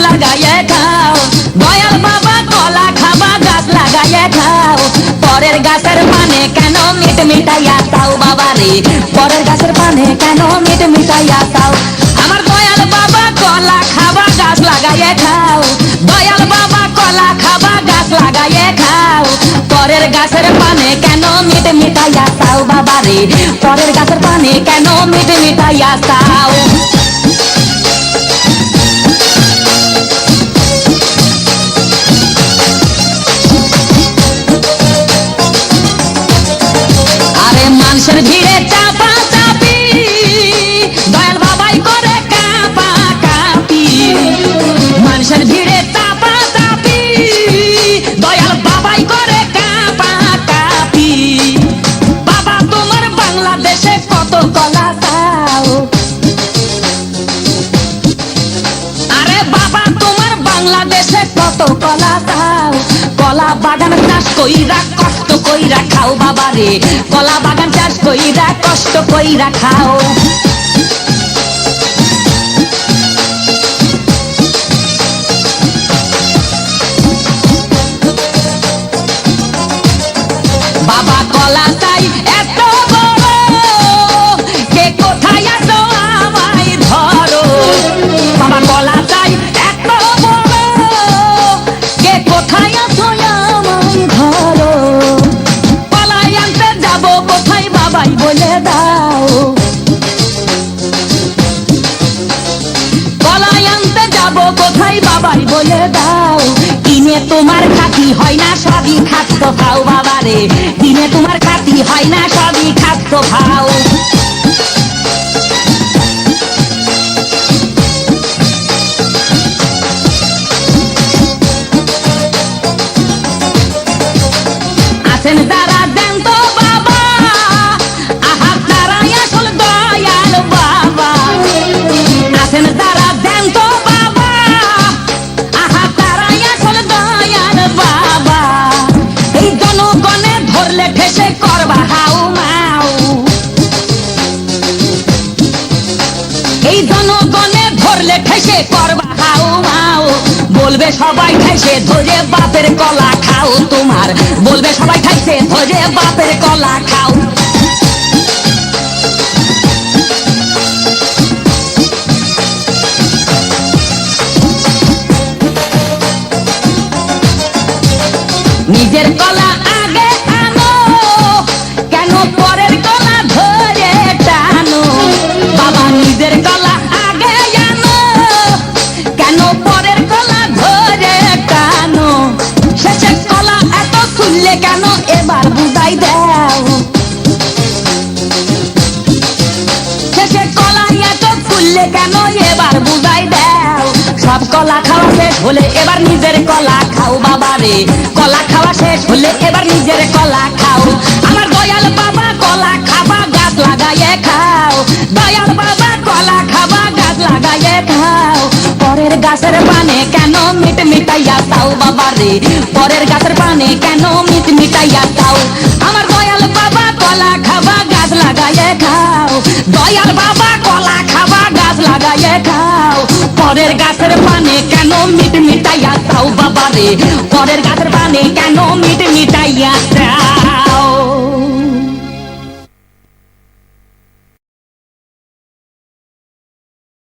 লাগাইয়ে খাও। দয়াল বাবা কলা খাবা গাছ লাগাইয়ে খাও। পরের গাছের পানে কেন মিট মিটাইয়া তাও বাবা রে, পরের গাছের পানে কেন মিট মিটাইয়া তাও। আমার দয়াল বাবা কলা খাবা গাছ লাগাইয়ে খাও। দয়াল বাবা কলা খাবা গাছ লাগাইয়ে খাও। পরের গাছের পানে কেন মিট মিটাইয়া তাও বাবা রে, পরের গাছের পানে কেন মিট মিটাইয়া তাও। আরে মানুষের ভিড়ে চাপা চাপি, দয়াল বাবাই করে কাপা কাপি। মানুষের ভিড়ে চাপা চাপি, দয়াল বাবাই করে কাপা কাপি। বাবা তোমার বাংলাদেশে কত কলা চাও। আরে বাবা তোমার বাংলাদেশে কত কলা চাও। কলা বাগান চাষ কইরা কষ্ট কইরা খাও বাবা রে, কলা বাগান চাষ কইরা কষ্ট কইরা খাও। বাবা কলা চাই এত বড়, কে কোথায় আছো আমায় ধরো। বাবা কলা চাই এত বড়, কে কোথায় আছো আমায় ধরো। কলাই আনতে যাবো কোথায় বাবাই বলে দাও। কলাই আনতে যাবো কোথায় বাবাই বলে দাও। দিনে তোমার খাতি হয় না সবই খাদ্য খাও বাবা রে, দিনে তোমার খাতি হয় না সবই খাদ্য খাও। আছেন যারা দেন তো বাবা, আহা তারাই আসল দয়াল বাবা। আছেন যারা দেন তো বাবা, আহা তারাই আসল দয়াল বাবা। এই জনগণে ধরলে ঠেসে করবা হাউ মাউ। এই জনগণে ধরলে ঠেসে করবা হাউ মাউ। বলবে সবাই খাইছে ধরে বাপের কলা খাও তোমার, বলবে সবাই খাইছে ধরে বাপের কলা খাও। নিজের কলা আগে আনো, কেন পরের কলা ধরে টানো। বাবা নিজের কলা আগে আনো, কেন পরের কলা ধরে টানো। শেষের কলা এত খুললে কেন এবার বুঝাই দাও। শেষের কলা এত খুললে কেন এবার বুঝাই দাও। সব কলা খাওয়া শেষ হলে এবার নিজের কলা খাও বাবা রে, কলা খাওয়া শেষ হলে এবার নিজের কলা খাও। আমার দয়াল বাবা কলা খাবা গাছ লাগাইয়ে খাও। দয়াল বাবা কলা খাবা গাছ লাগাইয়ে খাও। পরের গাছের পানে কেন মিট মিটাইয়া তাও বাবা রে, পরের গাছের পানে কেন মিট মিটাইয়া তাও। আমার দয়াল বাবা কলা খাবা গাছ লাগাইয়ে খাও। দয়াল বাবা কলা খাবা গাছ লাগাইয়ে খাও। পরের গাছের পানে কেন মিট মিটাইয়া তাও বাবা রে, পরের গাছের পানে কেন মিট মিটাইয়া